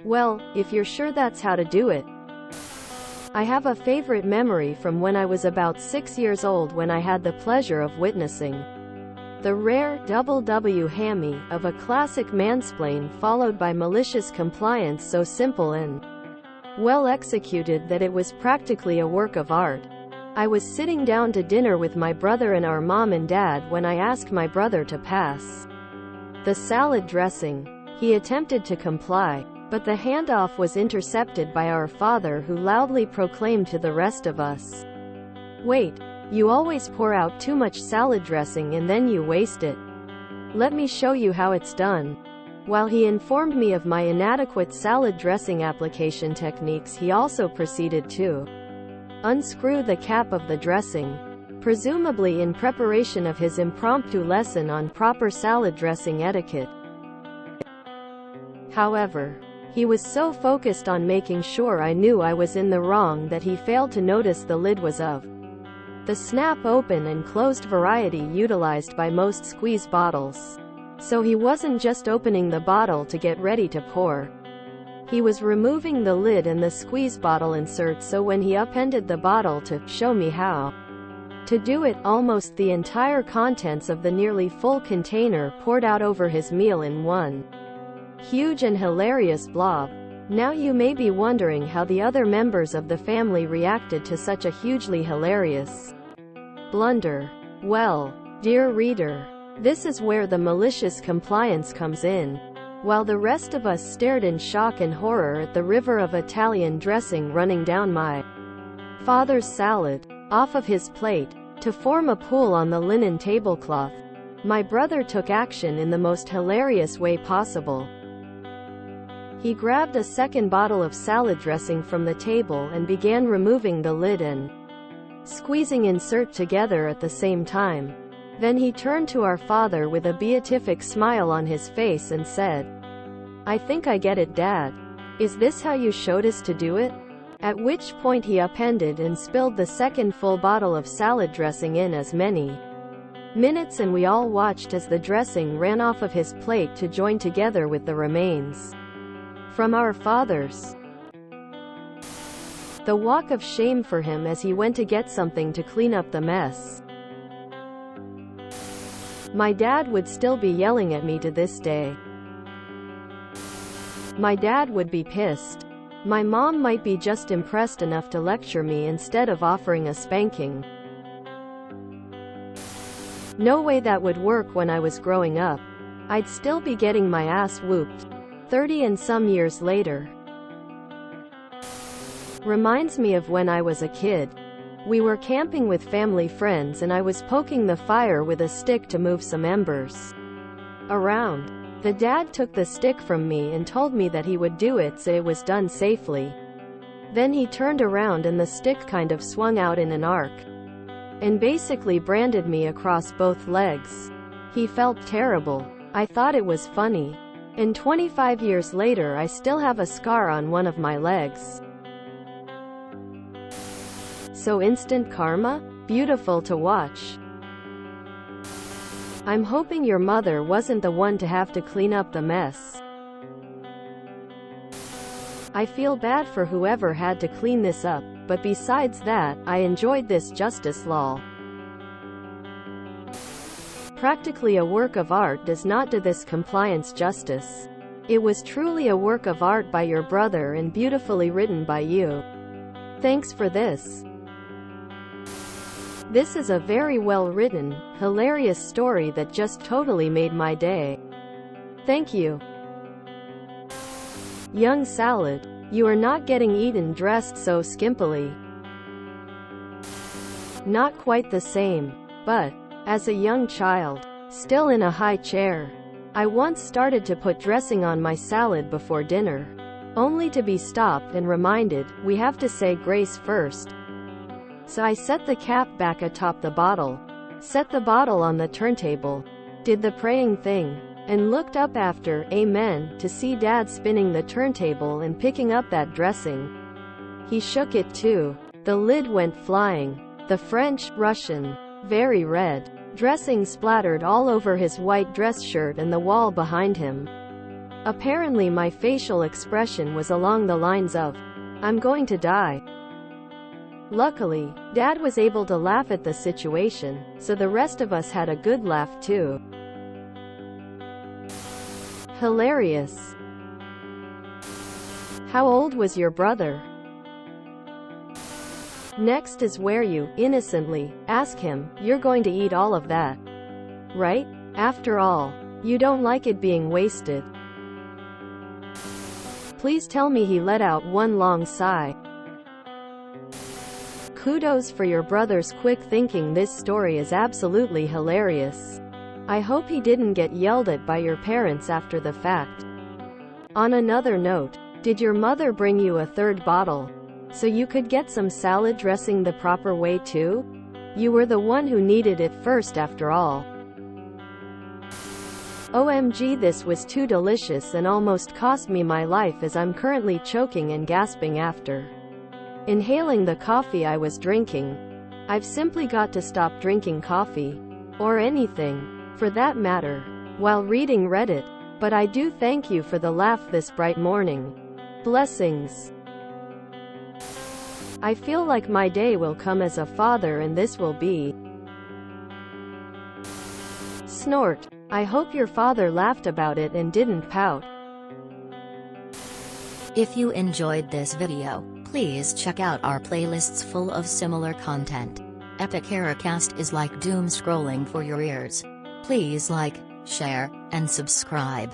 Well, if you're sure that's how to do it. I have a favorite memory from when I was about 6 years old when I had the pleasure of witnessing the rare double W hammy of a classic mansplain followed by malicious compliance so simple and well executed that it was practically a work of art. I was sitting down to dinner with my brother and our mom and dad when I asked my brother to pass the salad dressing. He attempted to comply, but the handoff was intercepted by our father, who loudly proclaimed to the rest of us, "Wait, you always pour out too much salad dressing and then you waste it. Let me show you how it's done." While he informed me of my inadequate salad dressing application techniques, he also proceeded to unscrew the cap of the dressing, presumably in preparation of his impromptu lesson on proper salad dressing etiquette. However, he was so focused on making sure I knew I was in the wrong that he failed to notice the lid was of the snap open and closed variety utilized by most squeeze bottles. So he wasn't just opening the bottle to get ready to pour. He was removing the lid and the squeeze bottle insert, so when he upended the bottle to show me how to do it, almost the entire contents of the nearly full container poured out over his meal in one huge and hilarious blob. Now you may be wondering how the other members of the family reacted to such a hugely hilarious blunder. Well, dear reader, this is where the malicious compliance comes in. While the rest of us stared in shock and horror at the river of Italian dressing running down my father's salad, off of his plate, to form a pool on the linen tablecloth, my brother took action in the most hilarious way possible. He grabbed a second bottle of salad dressing from the table and began removing the lid and squeezing insert together at the same time. Then he turned to our father with a beatific smile on his face and said, "I think I get it, Dad. Is this how you showed us to do it?" At which point he upended and spilled the second full bottle of salad dressing in as many minutes, and we all watched as the dressing ran off of his plate to join together with the remains from our father's. The walk of shame for him as he went to get something to clean up the mess. My dad would still be yelling at me to this day. My dad would be pissed. My mom might be just impressed enough to lecture me instead of offering a spanking. No way that would work when I was growing up. I'd still be getting my ass whooped 30 and some years later. Reminds me of when I was a kid. We were camping with family friends and I was poking the fire with a stick to move some embers around. The dad took the stick from me and told me that he would do it so it was done safely. Then he turned around and the stick kind of swung out in an arc and basically branded me across both legs. He felt terrible. I thought it was funny. And 25 years later I still have a scar on one of my legs. So instant karma? Beautiful to watch. I'm hoping your mother wasn't the one to have to clean up the mess. I feel bad for whoever had to clean this up, but besides that, I enjoyed this justice lol. Practically a work of art does not do this compliance justice. It was truly a work of art by your brother and beautifully written by you. Thanks for this. This is a very well written, hilarious story that just totally made my day. Thank you. Young salad, you are not getting eaten dressed so skimpily. Not quite the same, but, as a young child, still in a high chair, I once started to put dressing on my salad before dinner, only to be stopped and reminded, we have to say grace first. So I set the cap back atop the bottle, set the bottle on the turntable, did the praying thing, and looked up after, amen, to see Dad spinning the turntable and picking up that dressing. He shook it too. The lid went flying. The French, Russian, very red dressing splattered all over his white dress shirt and the wall behind him. Apparently my facial expression was along the lines of, "I'm going to die." Luckily, Dad was able to laugh at the situation, so the rest of us had a good laugh too. Hilarious. How old was your brother? Next is where you, innocently, ask him, "You're going to eat all of that, right? After all, you don't like it being wasted." Please tell me he let out one long sigh. Kudos for your brother's quick thinking. This story is absolutely hilarious. I hope he didn't get yelled at by your parents after the fact. On another note, did your mother bring you a third bottle so you could get some salad dressing the proper way too? You were the one who needed it first after all. OMG, this was too delicious and almost cost me my life, as I'm currently choking and gasping after inhaling the coffee I was drinking. I've simply got to stop drinking coffee, or anything, for that matter, while reading Reddit. But I do thank you for the laugh this bright morning. Blessings. I feel like my day will come as a father, and this will be. Snort. I hope your father laughed about it and didn't pout. If you enjoyed this video, please check out our playlists full of similar content. Epic Ericast is like doom scrolling for your ears. Please like, share, and subscribe.